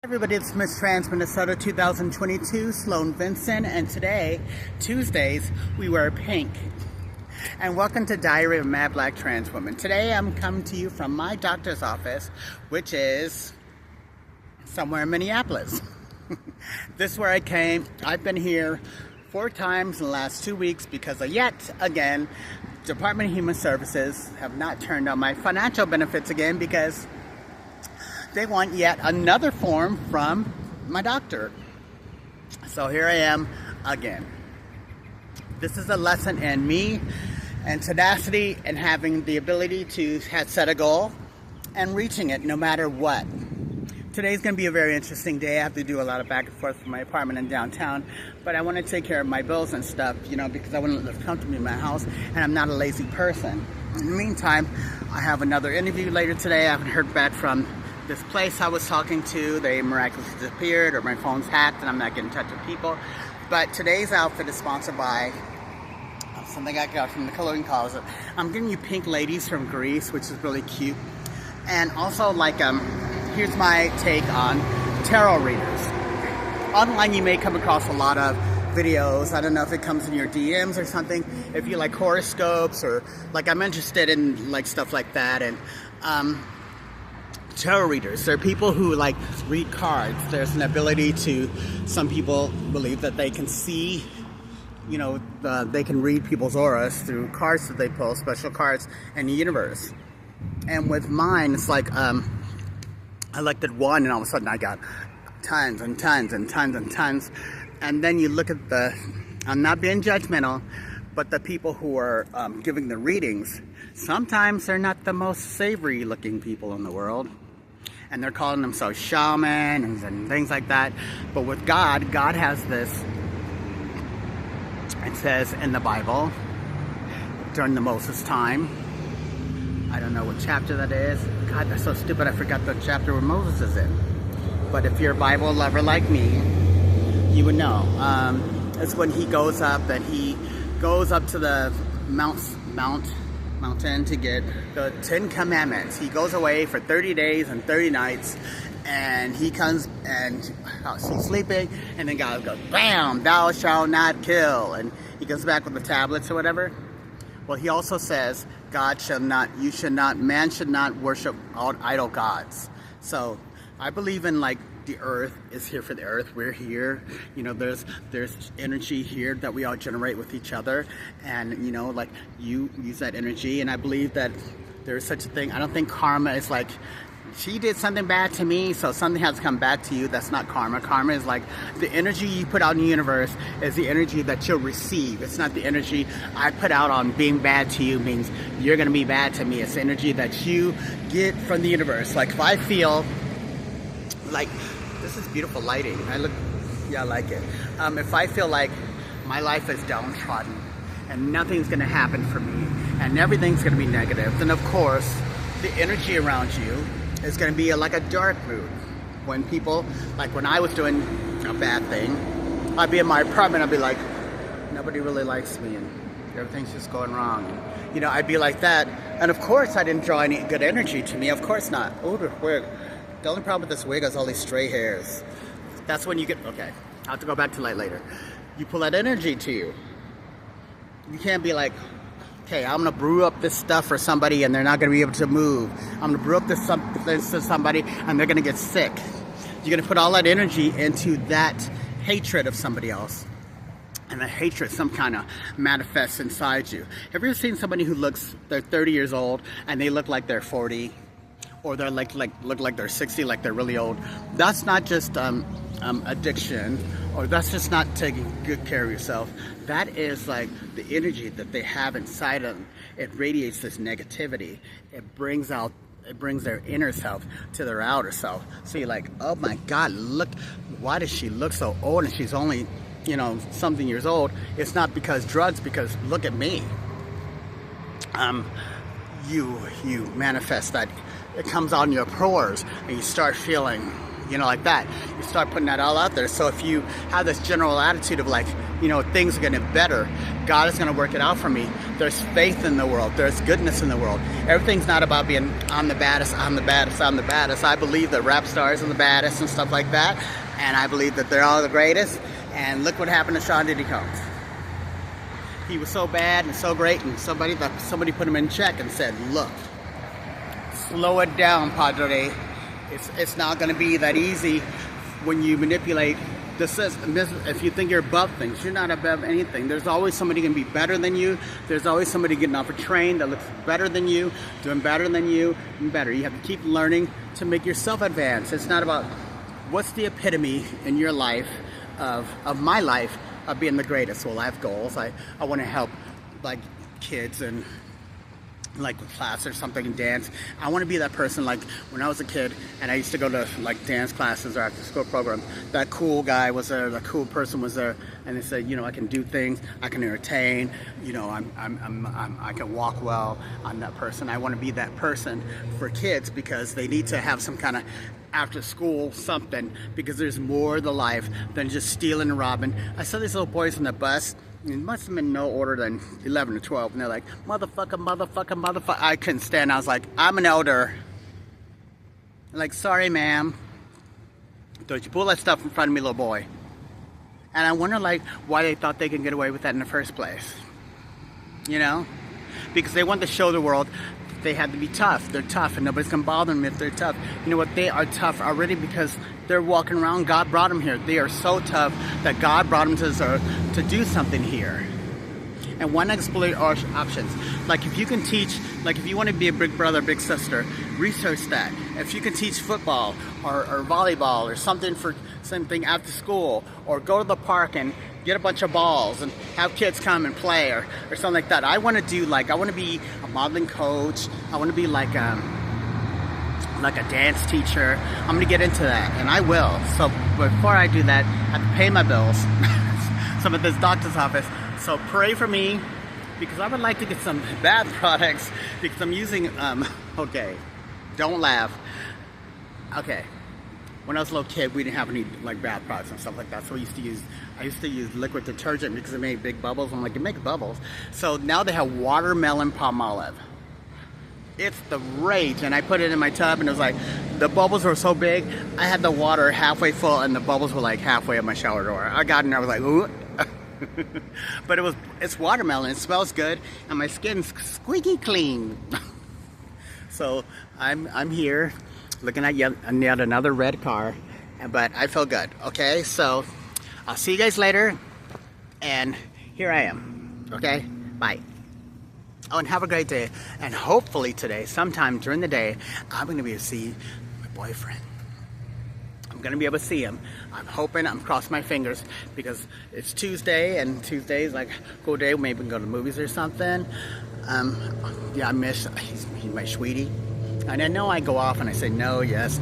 Everybody, it's Miss Trans Minnesota 2022, Sloan Vincent, and today, Tuesdays, we wear pink. And welcome to Diary of a Mad Black Trans Woman. Today I'm coming to you from my doctor's office, which is somewhere in Minneapolis. This is where I came. I've been here 4 times in the last 2 weeks because yet again, Department of Human Services have not turned on my financial benefits again because they want yet another form from my doctor. So here I am again. This is a lesson in me and tenacity and having the ability to set a goal and reaching it no matter what. Today's going to be a very interesting day. I have to do a lot of back and forth from my apartment in downtown, but I want to take care of my bills and stuff, because I want to live comfortably in my house, and I'm not a lazy person. In the meantime, I have another interview later today. I haven't heard back from this place I was talking to. They miraculously disappeared, or my phone's hacked and I'm not getting in touch with people. But today's outfit is sponsored by something I got from the clothing closet. I'm giving you pink ladies from Greece, which is really cute. And also, here's my take on tarot readers. Online you may come across a lot of videos. I don't know if it comes in your DMs or something. If you like horoscopes, or I'm interested in stuff like that. And tarot readers, they're people who read cards. There's an ability to, some people believe that they can see, they can read people's auras through cards that they pull, special cards in the universe. And with mine, it's I elected one and all of a sudden I got tons and tons and tons and tons. And then you look at I'm not being judgmental, but the people who are giving the readings, sometimes they're not the most savory looking people in the world. And they're calling themselves shamans and things like that. But with God, God has this, it says in the Bible, during the Moses time, I don't know what chapter that is. God, that's so stupid, I forgot the chapter where Moses is in. But if you're a Bible lover like me, you would know. It's when he goes up, and he goes up to the mountain to get the 10 Commandments. He goes away for 30 days and 30 nights, and he comes and he's sleeping, and then God goes, bam, thou shalt not kill, and he comes back with the tablets or whatever. Well, he also says, man should not worship idol gods. So I believe in the earth is here for the earth. We're here. There's energy here that we all generate with each other, and you use that energy. And I believe that there's such a thing. I don't think karma is she did something bad to me, so something has to come back to you. That's not karma. Karma is the energy you put out in the universe is the energy that you'll receive. It's not the energy I put out on being bad to you means you're going to be bad to me. It's the energy that you get from the universe. If I feel this is beautiful lighting. I like it. If I feel like my life is downtrodden and nothing's going to happen for me and everything's going to be negative, then of course the energy around you is going to be like a dark mood. When people, when I was doing a bad thing, I'd be in my apartment, I'd be like, nobody really likes me and everything's just going wrong. And, I'd be like that. And of course I didn't draw any good energy to me. Of course not. Oh, the wig. The only problem with this wig is all these stray hairs. That's when you get, okay, I'll have to go back to light later. You pull that energy to you. You can't be like, okay, I'm going to brew up this stuff for somebody and they're not going to be able to move. I'm going to brew up this to somebody and they're going to get sick. You're going to put all that energy into that hatred of somebody else. And the hatred some kind of manifests inside you. Have you ever seen somebody who they're 30 years old and they look like they're 40? Or they're look like they're 60, like they're really old? That's not just addiction, or that's just not taking good care of yourself. That is the energy that they have inside them. It radiates this negativity. It brings their inner self to their outer self. So you're like, oh my God, look, why does she look so old and she's only, something years old? It's not because drugs, because look at me. You manifest that. It comes on your pores and you start feeling, like that. You start putting that all out there. So if you have this general attitude of you know, things are going to get better. God is going to work it out for me. There's faith in the world. There's goodness in the world. Everything's not about being I'm the baddest, I'm the baddest, I'm the baddest. I believe that rap stars are the baddest and stuff like that. And I believe that they're all the greatest. And look what happened to Sean Diddy Combs. He was so bad and so great, and somebody put him in check and said, look, slow it down, Padre. It's not going to be that easy when you manipulate the system. If you think you're above things, you're not above anything. There's always somebody going to be better than you. There's always somebody getting off a train that looks better than you, doing better than you, and better. You have to keep learning to make yourself advance. It's not about what's the epitome in your life of my life of being the greatest. Well, I have goals. I want to help like kids and like class or something and dance. I want to be that person. Like when I was a kid and I used to go to like dance classes or after school program, that cool guy was there, the cool person was there, and they said, you know, I can do things, I can entertain, you know, I can walk well. I'm that person. I want to be that person for kids because they need to have some kind of after school something, because there's more to life than just stealing and robbing. I saw these little boys on the bus. It must have been no older than 11 or 12, and they're like, motherfucker, motherfucker, motherfucker. I couldn't stand. I was like, I'm an elder. I'm like, sorry, ma'am. Don't you pull that stuff in front of me, little boy. And I wonder, like, why they thought they could get away with that in the first place. You know? Because they want to show the world they had to be tough. They're tough, and nobody's gonna bother them if they're tough. You know what? They are tough already because they're walking around. God brought them here. They are so tough that God brought them to this earth to do something here. And why not explore options? Like if you can teach, like if you want to be a big brother, big sister, research that. If you can teach football or volleyball or something after school, or go to the park and get a bunch of balls and have kids come and play or something like that. I want to do like, I want to be a modeling coach. I want to be like a dance teacher. I'm going to get into that, and I will. So before I do that, I have to pay my bills. Some at this doctor's office. So pray for me, because I would like to get some bath products, because I'm using, okay, don't laugh. Okay. When I was a little kid, we didn't have any like bath products and stuff like that. So I used to use liquid detergent because it made big bubbles. I'm like, it makes bubbles. So now they have watermelon Palmolive. It's the rage. And I put it in my tub, and it was like, the bubbles were so big, I had the water halfway full and the bubbles were like halfway up my shower door. I got in there, I was like, ooh. But it's watermelon. It smells good, and my skin's squeaky clean. So I'm here looking at yet another red car, but I feel good. Okay, so I'll see you guys later, and here I am. Okay, bye. Oh, and have a great day. And hopefully today, sometime during the day, I'm going to be able to see my boyfriend. I'm going to be able to see him. I'm hoping, I'm crossing my fingers, because it's Tuesday, and Tuesday's like a cool day. Maybe we can go to the movies or something. Yeah, I miss, he's my sweetie. And I know I go off and I say no, yes,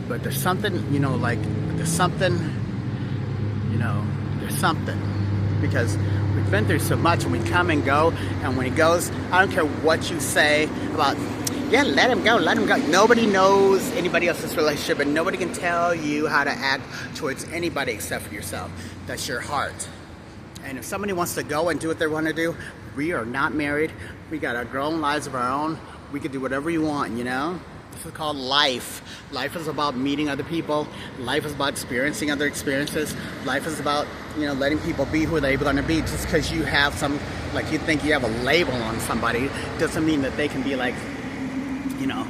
but there's something, you know, like, there's something, you know, there's something, because we've been through so much, and we come and go, and when he goes, I don't care what you say about, yeah, let him go. Nobody knows anybody else's relationship, and nobody can tell you how to act towards anybody except for yourself. That's your heart. And if somebody wants to go and do what they want to do, we are not married. We got our grown lives of our own. We can do whatever you want, you know? This is called life. Life is about meeting other people. Life is about experiencing other experiences. Life is about, you know, letting people be who they're going to be. Just because you have some, like, you think you have a label on somebody, doesn't mean that they can be like, you know,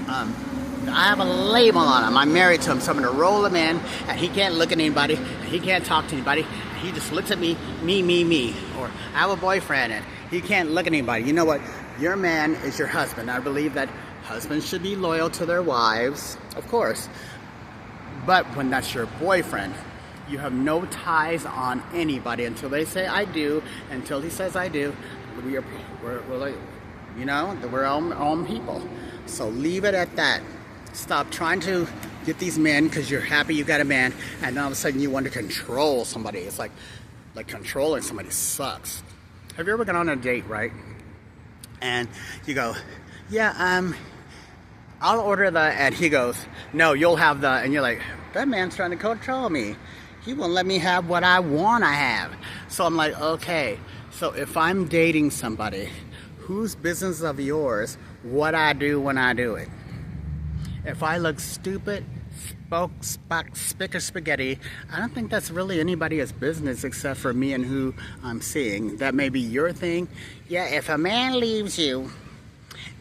I have a label on him. I'm married to him, so I'm going to roll him in, and he can't look at anybody, and he can't talk to anybody. He just looks at me. Or I have a boyfriend, and he can't look at anybody. You know what? Your man is your husband. I believe that husbands should be loyal to their wives, of course. But when that's your boyfriend, you have no ties on anybody until they say I do, until he says I do. We're like, you know, we're our own people. So leave it at that. Stop trying to get these men because you're happy you got a man, and all of a sudden you want to control somebody. It's like controlling somebody sucks. Have you ever gone on a date, right? And you go, yeah, I'll order the, and he goes, no, you'll have the, and you're like, that man's trying to control me. He won't let me have what I want to have. So I'm like, okay, so if I'm dating somebody, whose business of yours what I do when I do it? If I look stupid, spick or spaghetti, I don't think that's really anybody's business except for me and who I'm seeing. That may be your thing. Yeah, if a man leaves you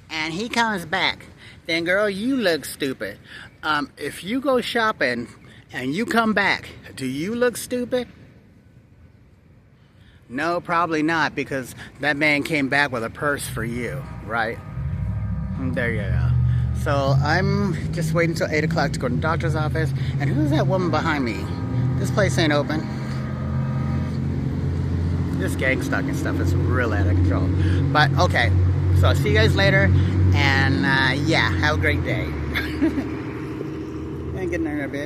and he comes back, then girl, you look stupid. If you go shopping and you come back, do you look stupid? No, probably not, because that man came back with a purse for you, right? There you go. So I'm just waiting until 8 o'clock to go to the doctor's office. And who's that woman behind me? This place ain't open. This gang stalking stuff is really out of control. But okay, so I'll see you guys later. And yeah, have a great day. And get in there a bit.